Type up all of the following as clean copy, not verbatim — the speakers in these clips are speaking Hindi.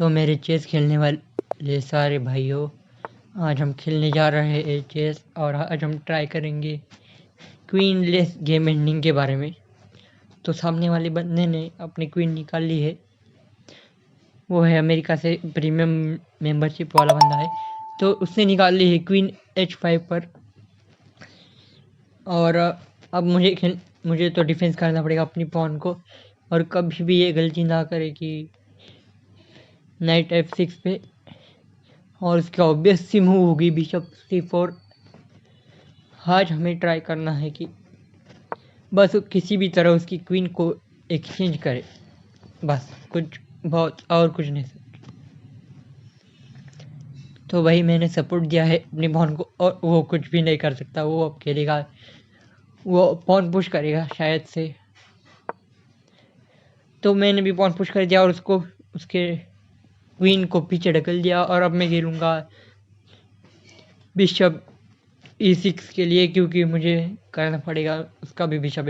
तो मेरे चेस खेलने वाले सारे भाइयों, आज हम खेलने जा रहे हैं चेस और आज हम ट्राई करेंगे क्वीनलेस गेम एंडिंग के बारे में। तो सामने वाले बंदे ने अपनी क्वीन निकाल ली है, वो है अमेरिका से प्रीमियम मेंबरशिप वाला बंदा है। तो उसने निकाल ली है क्वीन H5 पर। और अब मुझे तो डिफेंस करना पड़ेगा अपनी पॉन को, और कभी भी ये गलती ना करे कि नाइट F6 पे, और उसका ऑब्वियस सी मूव होगी बिशप C4। आज हमें ट्राई करना है कि बस किसी भी तरह उसकी क्वीन को एक्सचेंज करे, बस कुछ बहुत और कुछ नहीं। तो भाई मैंने सपोर्ट दिया है अपनी पॉन को, और वो कुछ भी नहीं कर सकता। वो अब खेलेगा, वो पॉन पुश करेगा शायद से। तो मैंने भी पॉन पुश कर दिया और उसके क्वीन को पीछे ढकल दिया। और अब मैं खेलूँगा बिशप E6 के लिए, क्योंकि मुझे करना पड़ेगा उसका भी बिशप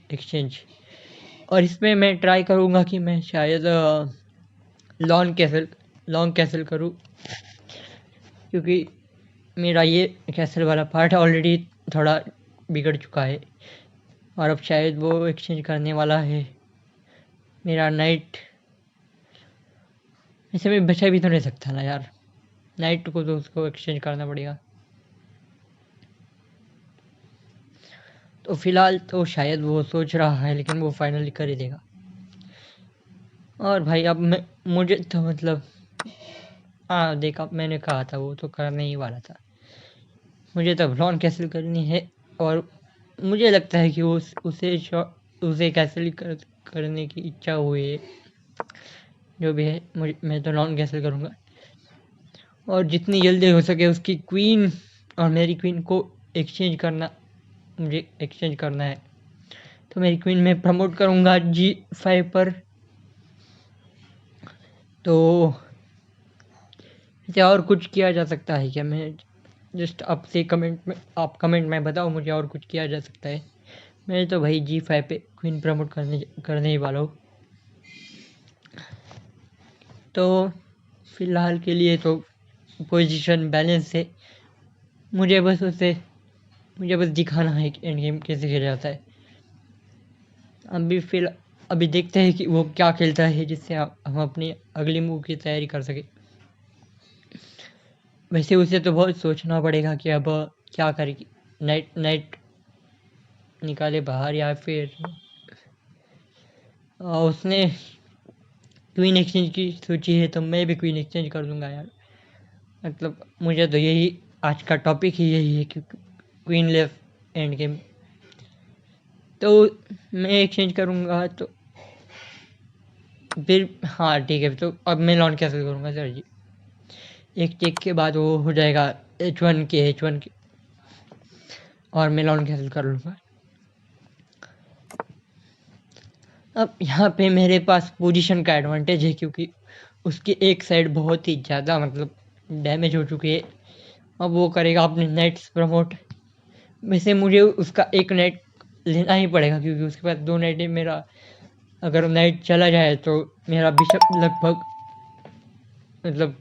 एक्सचेंज। और इसमें मैं ट्राई करूँगा कि मैं शायद लॉन्ग कैसल करूँ, क्योंकि मेरा ये कैसल वाला पार्ट ऑलरेडी थोड़ा बिगड़ चुका है। और अब शायद वो एक्सचेंज करने वाला है मेरा नाइट। ऐसे में बचा भी तो नहीं सकता ना यार, नाइट को तो उसको एक्सचेंज करना पड़ेगा। तो फिलहाल तो शायद वो सोच रहा है, लेकिन वो फाइनली कर ही देगा। और भाई अब मुझे तो मतलब हाँ देखा, मैंने कहा था वो तो करने ही वाला था। मुझे तो लॉन कैंसिल करनी है, और मुझे लगता है कि उसे कैंसिल करने की इच्छा हुई है। जो भी है, मैं तो लॉन कैंसिल करूँगा, और जितनी जल्दी हो सके उसकी क्वीन और मेरी क्वीन को मुझे एक्सचेंज करना है। तो मेरी क्वीन में प्रमोट करूँगा G5 पर। तो क्या और कुछ किया जा सकता है क्या? मैं जस्ट आपसे कमेंट में बताओ मुझे और कुछ किया जा सकता है। मैं तो भाई G5 पे क्वीन प्रमोट करने ही वाला हूँ। तो फिलहाल के लिए तो पोजीशन बैलेंस है। मुझे बस दिखाना है कि एंड गेम कैसे खेला जाता है। अभी देखते हैं कि वो क्या खेलता है, जिससे हम अपनी अगली मूव की तैयारी कर सके। वैसे उसे तो बहुत सोचना पड़ेगा कि अब क्या करेगी, नाइट निकाले बाहर या फिर उसने क्वीन एक्सचेंज की सोची है, तो मैं भी क्वीन एक्सचेंज कर दूंगा यार। मतलब मुझे तो यही आज का टॉपिक ही यही है कि क्वीन लेफ्ट एंड गेम। तो मैं एक्सचेंज करूंगा, तो फिर हाँ ठीक है। तो अब मैं लॉन्च कैसे करूंगा सर जी? एक चेक के बाद वो हो जाएगा H1 के, और मैं लॉन्च कैंसिल कर लूँगा। अब यहाँ पे मेरे पास पोजीशन का एडवांटेज है, क्योंकि उसकी एक साइड बहुत ही ज़्यादा मतलब डैमेज हो चुकी है। अब वो करेगा अपने नाइट्स प्रमोट। वैसे मुझे उसका एक नाइट लेना ही पड़ेगा, क्योंकि उसके पास 2 नाइट है। मेरा अगर नाइट चला जाए तो मेरा बिशप लगभग मतलब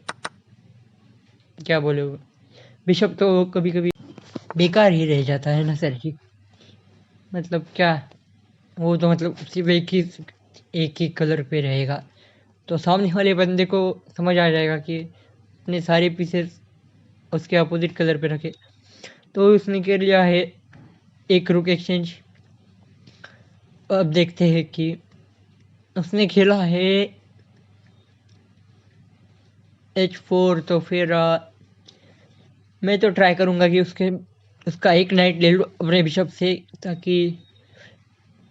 क्या बोले, बिशप तो कभी कभी बेकार ही रह जाता है ना सर जी। मतलब क्या, वो तो मतलब सिर्फ एक ही कलर पे रहेगा, तो सामने वाले बंदे को समझ आ जाएगा कि अपने सारे पीसेस उसके अपोजिट कलर पे रखे। तो उसने कर लिया है एक रुक एक्सचेंज। अब देखते हैं कि उसने खेला है H4। तो फिर मैं तो ट्राई करूँगा कि उसका एक नाइट ले लूँ अपने बिशप से, ताकि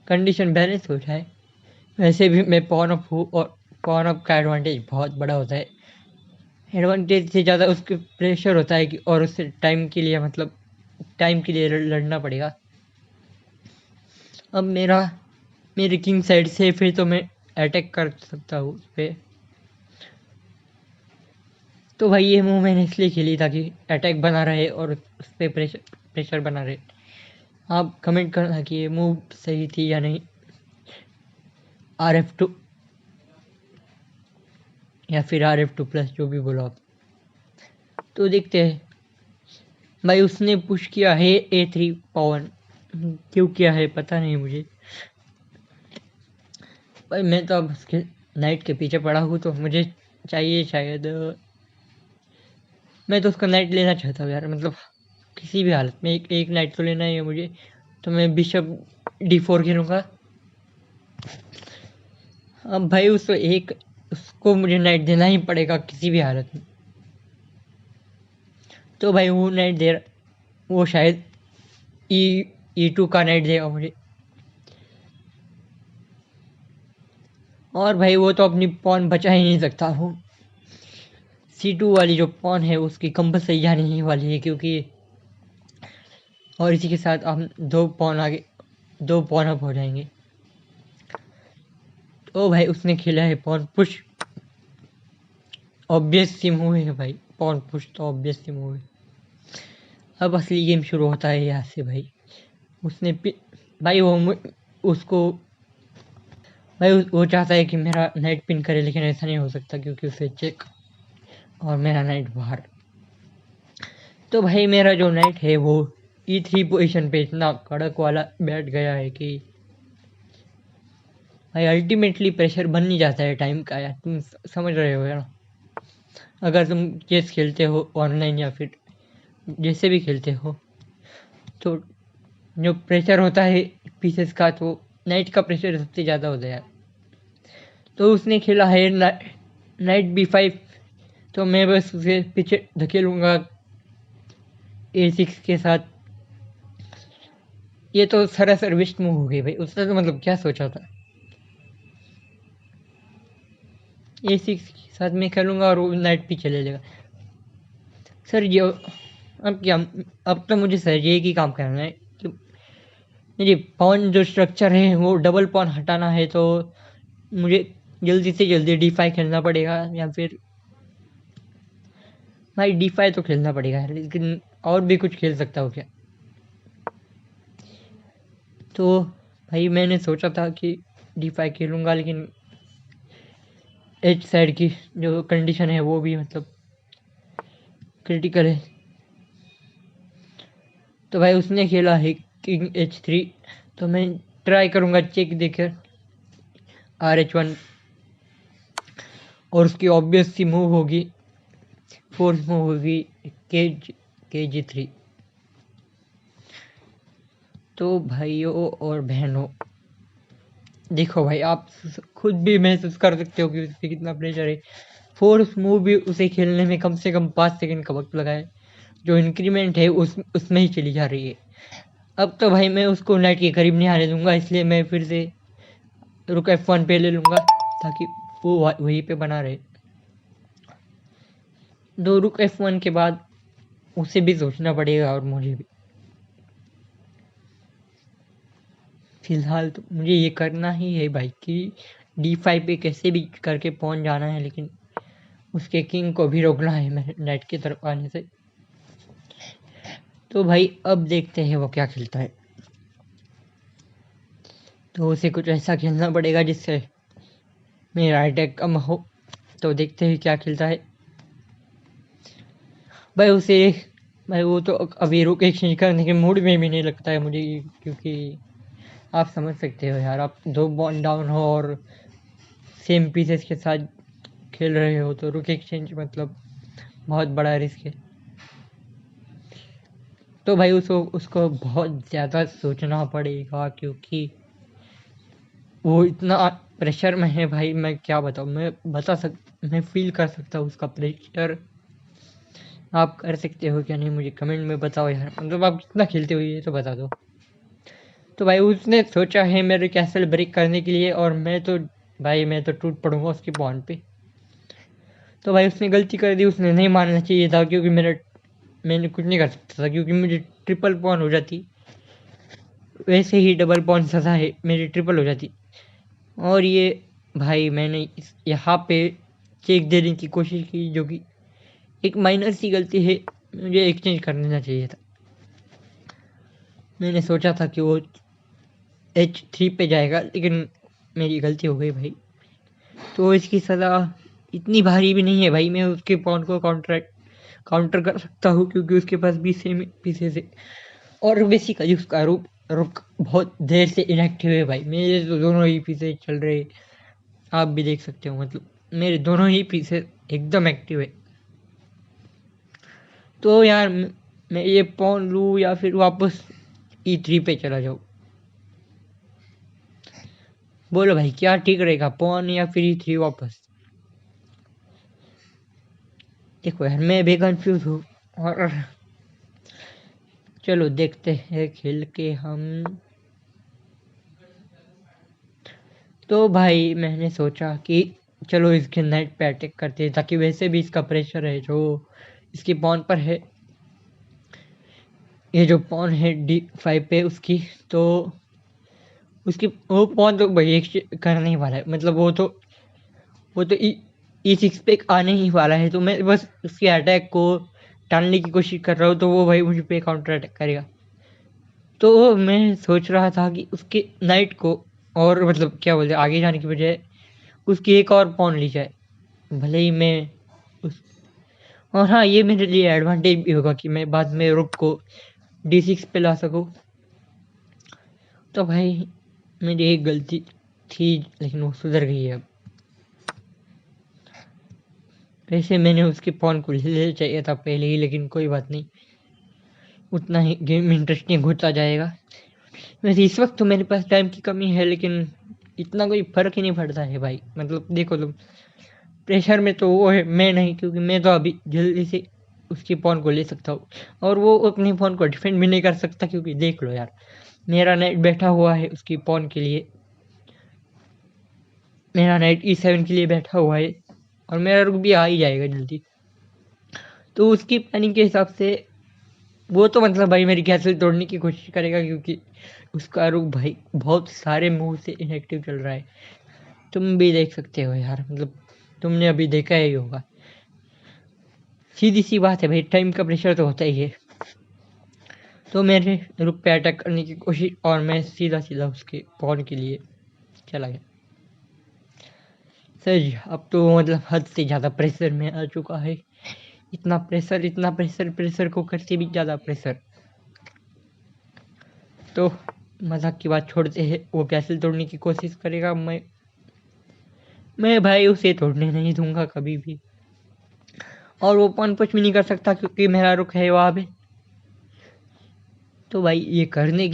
कंडीशन बैलेंस हो जाए। वैसे भी मैं पॉन अप हूँ, और पॉन अप का एडवांटेज बहुत बड़ा होता है। एडवांटेज से ज़्यादा उसके प्रेशर होता है कि, और उससे टाइम के लिए लड़ना पड़ेगा। अब मेरे किंग साइड से फिर तो मैं अटैक कर सकता हूँ उस पर। तो भाई ये मूव मैंने इसलिए खेली ताकि अटैक बना रहे और उस पर प्रेशर बना रहे। आप कमेंट करना कि ये मूव सही थी या नहीं। RF2 या फिर RF2+, जो भी बोलो आप। तो देखते हैं भाई। उसने पुश किया है A3 पवन, क्यों किया है पता नहीं मुझे भाई। मैं तो अब उसके नाइट के पीछे पड़ा हूँ, तो मुझे चाहिए शायद, मैं तो उसका नाइट लेना चाहता हूँ यार, मतलब किसी भी हालत में एक नाइट तो लेना ही है मुझे। तो मैं बिशप D4 खेलूँगा। अब भाई उसको मुझे नाइट देना ही पड़ेगा किसी भी हालत में। तो भाई वो नाइट वो शायद E2 का नाइट देगा मुझे। और भाई वो तो अपनी पॉन बचा ही नहीं सकता हूँ। C2 वाली जो पॉन है उसकी कंपल्सरी जाने ही वाली है, क्योंकि और इसी के साथ हम 2 पॉन अप हो जाएंगे। तो भाई उसने खेला है पॉन पुश। ऑब्वियस सी मूव है भाई, पॉन पुश तो ऑब्वियस सी मूव है। अब असली गेम शुरू होता है यहाँ से भाई। उसने भाई उसको वो चाहता है कि मेरा नाइट पिन करे, लेकिन ऐसा नहीं हो सकता क्योंकि उसे चेक और मेरा नाइट बाहर। तो भाई मेरा जो नाइट है वो E3 पोजीशन पे इतना कड़क वाला बैठ गया है कि भाई अल्टीमेटली प्रेशर बन नहीं जाता है टाइम का यार। तुम समझ रहे हो यार, अगर तुम चेस खेलते हो ऑनलाइन या फिर जैसे भी खेलते हो, तो जो प्रेशर होता है पीसेस का, तो नाइट का प्रेशर सबसे ज़्यादा होता है यार। तो उसने खेला है नाइट B5, तो मैं बस उसे पीछे धकेलूँगा A6 के साथ। ये तो सरासर विस्ट मूव हो गई भाई। उसने तो मतलब क्या सोचा था। A6 के साथ मैं खेलूँगा और वो नाइट पीछे ले लेगा। सर ये अब क्या, अब तो मुझे सर ये ही काम करना है कि मेरी पॉन जो स्ट्रक्चर है वो डबल पॉन हटाना है। तो मुझे जल्दी से जल्दी D5 खेलना पड़ेगा, या फिर भाई D5 तो खेलना पड़ेगा, लेकिन और भी कुछ खेल सकता हूँ क्या। तो भाई मैंने सोचा था कि D5 खेलूँगा, लेकिन H साइड की जो कंडीशन है वो भी मतलब क्रिटिकल है। तो भाई उसने खेला है किंग H3, तो मैं ट्राई करूँगा चेक देकर RH1, और उसकी ऑब्वियस सी मूव होगी, फोर्स मूव होगी KG3। तो भाइयों और बहनों, देखो भाई आप खुद भी महसूस कर सकते हो कि उस पर कितना प्रेशर है। फोर्स मूव भी उसे खेलने में कम से कम 5 सेकंड का वक्त लगा है। जो इंक्रीमेंट है उसमें ही चली जा रही है। अब तो भाई मैं उसको नाइट के करीब नहीं आने दूंगा, इसलिए मैं फिर से रुक F1 पे ले लूँगा, ताकि वो वहीं पे बना रहे। दो रुक F1 के बाद उसे भी सोचना पड़ेगा और मुझे भी। फिलहाल तो मुझे ये करना ही है भाई कि D5 पे कैसे भी करके पहुंच जाना है, लेकिन उसके किंग को भी रोकना है मेरे नाइट की तरफ आने से। तो भाई अब देखते हैं वो क्या खेलता है। तो उसे कुछ ऐसा खेलना पड़ेगा जिससे मेरा अटैक कम हो। तो देखते हैं क्या खेलता है भाई। भाई वो तो अभी रुक एक्सचेंज करने के मूड में भी नहीं लगता है मुझे, क्योंकि आप समझ सकते हो यार, आप 2 बॉन्ड डाउन हो और सेम पीसेस के साथ खेल रहे हो, तो रुक एक्सचेंज मतलब बहुत बड़ा रिस्क है। तो भाई उसको बहुत ज़्यादा सोचना पड़ेगा, क्योंकि वो इतना प्रेशर में है भाई। मैं क्या बताऊँ, मैं फील कर सकता हूँ उसका प्रेशर। आप कर सकते हो क्या नहीं मुझे कमेंट में बताओ यार, मतलब आप कितना खेलते हो ये तो बता दो। तो भाई उसने सोचा है मेरे कैसल ब्रेक करने के लिए, और मैं तो टूट पड़ूंगा उसकी बॉन्ड पे। तो भाई उसने गलती कर दी, उसने नहीं मानना चाहिए था, क्योंकि मैंने कुछ नहीं कर सकता था, क्योंकि मुझे ट्रिपल पॉन हो जाती। वैसे ही डबल पॉन सजा है, मेरी ट्रिपल हो जाती। और ये भाई मैंने यहाँ पे चेक देने की कोशिश की, जो कि एक माइनर सी गलती है। मुझे एक्सचेंज कर देना चाहिए था। मैंने सोचा था कि वो H3 पे जाएगा, लेकिन मेरी गलती हो गई भाई। तो इसकी सज़ा इतनी भारी भी नहीं है भाई, मैं उसके पॉन को काउंटर कर सकता हूँ क्योंकि उसके पास भी सेम पीसेस है। और बेसिकली उसका रुक बहुत देर से इनएक्टिव है भाई, मेरे तो दोनों ही पीसेस चल रहे हैं, आप भी देख सकते हो, मतलब मेरे दोनों ही पीसेस एकदम एक्टिव है। तो यार मैं ये पॉन लूँ या फिर वापस E3 पे चला जाऊँ? बोलो भाई क्या ठीक रहेगा, पॉन या फिर E3 वापस? देखो यार मैं भी कंफ्यूज हूँ, और चलो देखते हैं खेल के हम। तो भाई मैंने सोचा कि चलो इसके नेट पे अटैक करते हैं, ताकि वैसे भी इसका प्रेशर है जो इसकी पॉन पर है, ये जो पॉन है D5 पे उसकी, तो उसकी वो पॉन तो भाई एक करने ही वाला है, मतलब वो तो E6 पे आने ही वाला है, तो मैं बस उसके अटैक को टालने की कोशिश कर रहा हूँ, तो वो भाई मुझ पे काउंटर अटैक करेगा। तो मैं सोच रहा था कि उसके नाइट को, और मतलब क्या बोलते हैं, आगे जाने की बजाय उसकी एक और पॉन ली जाए, भले ही मैं उस और हाँ, ये मेरे लिए एडवांटेज भी होगा कि मैं बाद में रुक को D6 पे ला सकूँ। तो भाई मेरी एक गलती थी, लेकिन वो सुधर गई है अब। वैसे मैंने उसके पॉन को ले लेना चाहिए था पहले ही, लेकिन कोई बात नहीं, उतना ही गेम इंटरेस्टिंग होता जाएगा। वैसे इस वक्त तो मेरे पास टाइम की कमी है, लेकिन इतना कोई फर्क ही नहीं पड़ता है भाई, मतलब देखो तुम, प्रेशर में तो वो है, मैं नहीं, क्योंकि मैं तो अभी जल्दी से उसकी पॉन को ले सकता हूँ, और वो अपनी पॉन को डिफेंड भी नहीं कर सकता, क्योंकि देख लो यार, मेरा नाइट बैठा हुआ है उसकी पॉन के लिए, मेरा नाइट E7 के लिए बैठा हुआ है, और मेरा रुक भी आ ही जाएगा जल्दी। तो उसकी प्लानिंग के हिसाब से वो तो मतलब भाई मेरी कैसल तोड़ने की कोशिश करेगा, क्योंकि उसका रुक भाई बहुत सारे मूव से इनएक्टिव चल रहा है, तुम भी देख सकते हो यार, मतलब तुमने अभी देखा ही होगा, सीधी सी बात है भाई, टाइम का प्रेशर तो होता ही है। तो मेरे रुक पे अटैक करने की कोशिश, और मैं सीधा सीधा उसके पॉन के लिए चला गया। सर अब तो मतलब हद से ज़्यादा प्रेशर में आ चुका है, इतना प्रेशर, प्रेशर को करके भी ज़्यादा प्रेशर। तो मजाक की बात छोड़ते हैं, वो कैसल तोड़ने की कोशिश करेगा, मैं भाई उसे तोड़ने नहीं दूंगा कभी भी, और वो पॉन पुश भी नहीं कर सकता क्योंकि मेरा रुक है वहाँ पे। तो भाई ये करने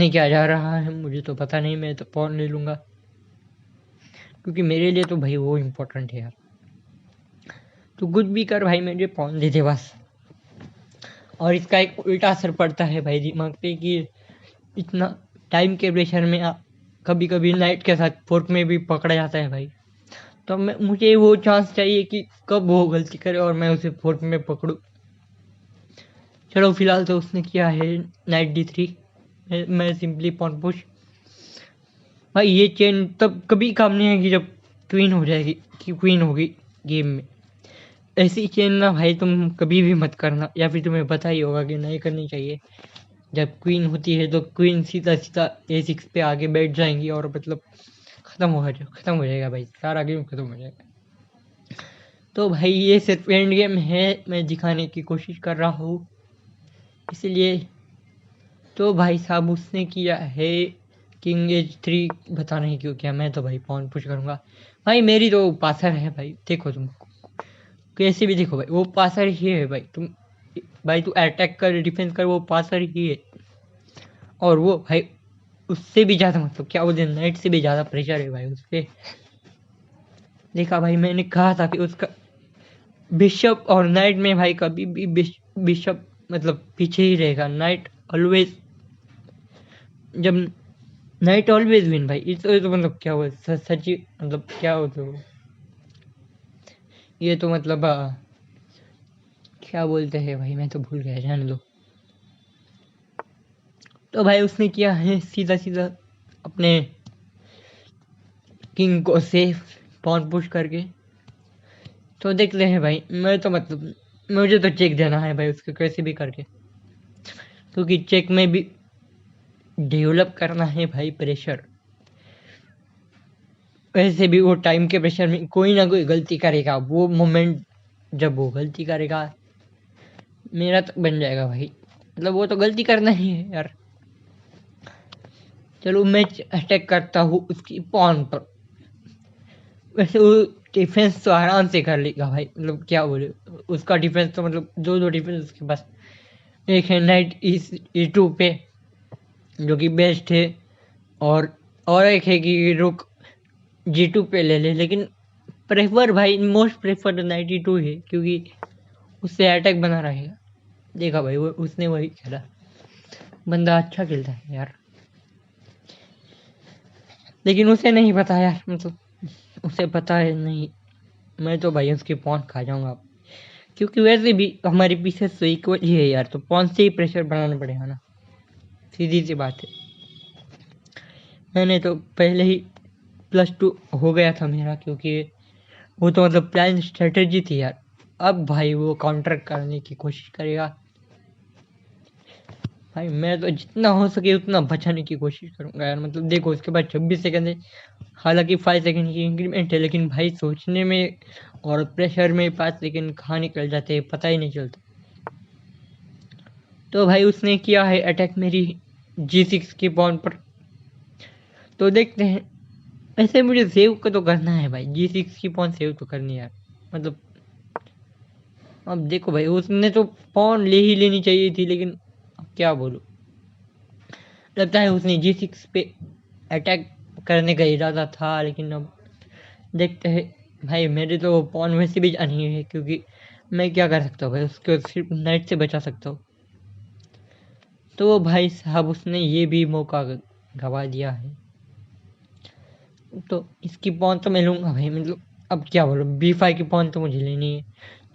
क्या जा रहा है मुझे तो पता नहीं, मैं तो पॉन ले लूंगा, क्योंकि मेरे लिए तो भाई वो इम्पोर्टेंट है यार। तो कुछ भी कर भाई, मुझे पॉन दे दे बस। और इसका एक उल्टा असर पड़ता है भाई दिमाग पे, कि इतना टाइम के प्रेशर में कभी कभी नाइट के साथ फोर्क में भी पकड़ा जाता है भाई, तो मुझे वो चांस चाहिए कि कब वो गलती करे और मैं उसे फोर्क में पकड़ूं। चलो फिलहाल तो उसने किया है नाइट D3, मैं सिंपली पॉन पुश। भाई ये चेन तब कभी काम नहीं आएगी जब क्वीन हो जाएगी, कि क्वीन होगी गेम में, ऐसी चेन ना भाई तुम कभी भी मत करना, या फिर तुम्हें पता ही होगा कि नहीं करनी चाहिए। जब क्वीन होती है तो क्वीन सीधा सीधा A6 पे आगे बैठ जाएंगी, और मतलब खत्म हो जाएगा भाई, सारा गेम खत्म हो जाएगा। तो भाई ये सिर्फ एंड गेम है, मैं दिखाने की कोशिश कर रहा हूँ इसलिए। तो भाई साहब उसने किया है King H3, पता नहीं क्यों किया, मैं तो भाई पॉन पुश करूंगा। भाई मेरी तो पासर है भाई, देखो तुम कैसे भी देखो भाई, वो पासर ही है भाई, भाई तू अटैक कर डिफेंस कर, वो पासर ही है। और वो भाई उससे भी ज्यादा, मतलब क्या बोलते हैं, नाइट से भी ज्यादा प्रेशर है भाई उस पे। देखा भाई, मैंने कहा था कि उसका बिशप और नाइट में भाई कभी भी बिशप मतलब पीछे ही रहेगा, नाइट ऑलवेज, जब नाइट ऑलवेज विन भाई, तो मतलब क्या हुआ, सच्ची मतलब क्या हो तो, ये तो मतलब क्या बोलते हैं भाई, मैं तो भूल गया, जान लो। तो भाई उसने किया है सीधा सीधा अपने किंग को सेफ पॉन पुश करके। तो देखते हैं भाई, मैं तो मतलब मुझे तो चेक देना है भाई उसके कैसे भी करके, क्योंकि चेक में भी डेवलप करना है भाई प्रेशर। वैसे भी वो टाइम के प्रेशर में कोई ना कोई गलती करेगा, वो मोमेंट जब वो गलती करेगा मेरा तो बन जाएगा भाई, मतलब वो तो गलती करना ही है यार। चलो मैं अटैक करता हूँ उसकी पॉन पर। वैसे वो डिफेंस तो आराम से कर लेगा भाई, मतलब क्या बोले, उसका डिफेंस तो मतलब दो डिफेंस उसके पास। एक है नाइट E2 पे जो कि बेस्ट है, और एक है कि रुक G2 पे ले ले, लेकिन प्रेफर भाई मोस्ट प्रेफर नाइट E2 है क्योंकि उससे अटैक बना रहेगा। देखा भाई वो उसने वही खेला, बंदा अच्छा खेलता है यार, लेकिन उसे नहीं पता यार, मतलब उसे पता है नहीं, मैं तो भाई उसकी पॉन खा जाऊंगा, क्योंकि वैसे भी हमारी पीसेस तो इक्वल ही है यार, तो पॉन से ही प्रेशर बनाना पड़ेगा ना, सीधी सी बात है। मैंने तो पहले ही +2 हो गया था मेरा, क्योंकि वो तो मतलब प्लान स्ट्रेटेजी थी यार। अब भाई वो काउंटर करने की कोशिश करेगा, भाई मैं तो जितना हो सके उतना बचाने की कोशिश करूंगा यार। मतलब देखो उसके बाद 26 सेकंड है, हालांकि 5 सेकंड की इंक्रीमेंट है, लेकिन भाई सोचने में और प्रेशर में 5 सेकंड कहाँ निकल जाते हैं पता ही नहीं चलता। तो भाई उसने किया है अटैक मेरी G6 की पॉन पर, तो देखते हैं। ऐसे मुझे सेव को तो करना है भाई, G6 की पॉन सेव तो करनी है यार, मतलब अब देखो भाई उसने तो पॉन ले ही लेनी चाहिए थी, लेकिन अब क्या बोलूं, लगता है उसने G6 पे अटैक करने का इरादा था, लेकिन अब देखते हैं। भाई मेरे तो पॉन वैसे भी जानी है, क्योंकि मैं क्या कर सकता हूँ भाई, उसको सिर्फ नाइट से बचा सकता हूँ। तो भाई साहब उसने ये भी मौका गवा दिया है, तो इसकी पॉन तो मैं लूँगा भाई, मतलब अब क्या बोलूँ, B5 की पॉन तो मुझे लेनी है।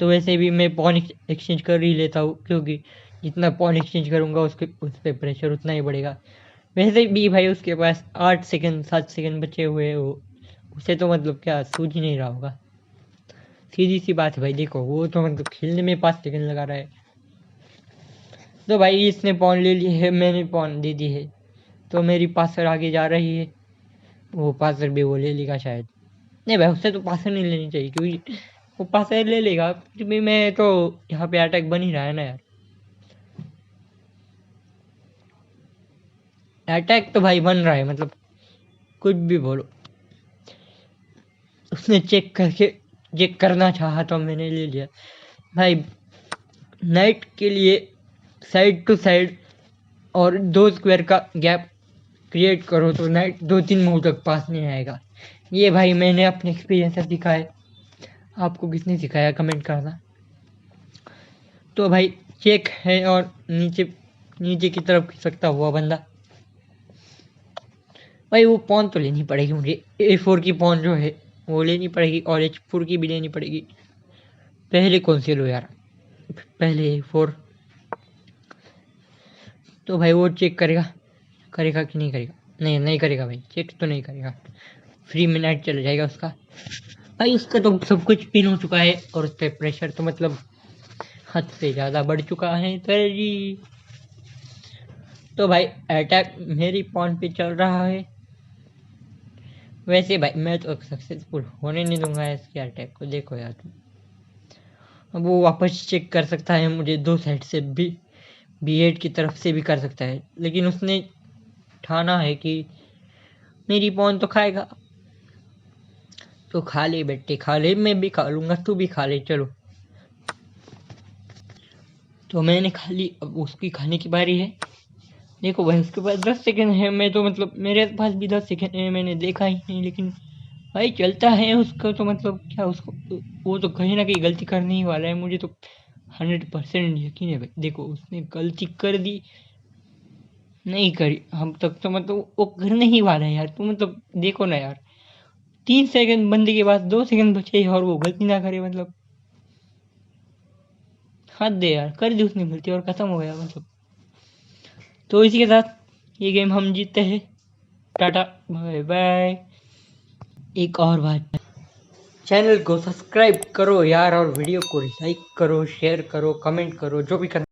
तो वैसे भी मैं पॉन एक्सचेंज कर ही लेता हूँ, क्योंकि जितना पॉन एक्सचेंज करूँगा उसके उस पर प्रेशर उतना ही बढ़ेगा। वैसे भी भाई उसके पास 8 सेकंड 7 सेकंड बचे हुए हैं, वो उसे तो मतलब क्या सूझ ही नहीं रहा होगा, सीधी सी बात है भाई। देखो वो तो मतलब खेलने में 5 सेकंड लगा रहा है। तो भाई इसने पॉन ले ली है, मैंने पॉन दे दी है, तो मेरी पासर आगे जा रही है। वो पासर भी वो ले लेगा शायद, नहीं भाई उससे तो पासर नहीं लेनी चाहिए, क्योंकि वो पासर ले लेगा, फिर भी मैं तो यहाँ पे अटैक बन ही रहा है ना यार। अटैक तो भाई बन रहा है, मतलब कुछ भी बोलो, उसने चेक करना चाहा तो मैंने ले लिया भाई। नाइट के लिए साइड टू साइड और 2 स्क्वायर का गैप क्रिएट करो तो नाइट 2-3 मूव तक पास नहीं आएगा। ये भाई मैंने अपने एक्सपीरियंस से सीखा है, आपको किसने सिखाया कमेंट करना। तो भाई चेक है और नीचे नीचे की तरफ खिसकता हुआ बंदा, भाई वो पॉन तो लेनी पड़ेगी मुझे, A4 की पॉन जो है वो लेनी पड़ेगी, और H4 की भी लेनी पड़ेगी। पहले कौन सी लो यार, पहले A4। तो भाई वो चेक करेगा, करेगा कि नहीं करेगा, नहीं करेगा भाई, चेक तो नहीं करेगा, फ्री में नाइट चला जाएगा उसका। भाई उसका तो सब कुछ पिन हो चुका है, और उस पर प्रेशर तो मतलब हद से ज़्यादा बढ़ चुका है जी। तो भाई अटैक मेरी पॉन पे चल रहा है। वैसे भाई मैं तो सक्सेसफुल होने नहीं दूंगा इसके अटैक को, देखो यार तुम। अब वो वापस चेक कर सकता है मुझे 2 साइड से भी, B8 की तरफ से भी कर सकता है, लेकिन उसने ठाना है कि मेरी पॉन तो खाएगा, तो खा ले बेटे खा ले, मैं भी खा लूंगा, तू भी खा ले चलो। तो मैंने खा ली, अब उसकी खाने की बारी है। देखो भाई उसके पास 10 सेकंड है, मैं तो मतलब मेरे पास भी 10 सेकंड है, मैंने देखा ही नहीं, लेकिन भाई चलता है उसका तो मतलब क्या, उसको वो तो कहीं ना कहीं गलती करने ही वाला है, मुझे तो 100% यकीन है भाई। देखो उसने गलती कर दी, नहीं करी हम तक तो मतलब वो करने ही वाला है यार, तो मतलब देखो ना यार, 3 सेकंड बंदे के पास 2 सेकंड बचे और वो गलती ना करे, मतलब हद दे यार, कर दी उसने गलती और खत्म हो गया मतलब। तो इसी के साथ ये गेम हम जीतते हैं, टाटा बाय बाय। एक और बात, चैनल को सब्सक्राइब करो यार, और वीडियो को लाइक करो, शेयर करो, कमेंट करो, जो भी करना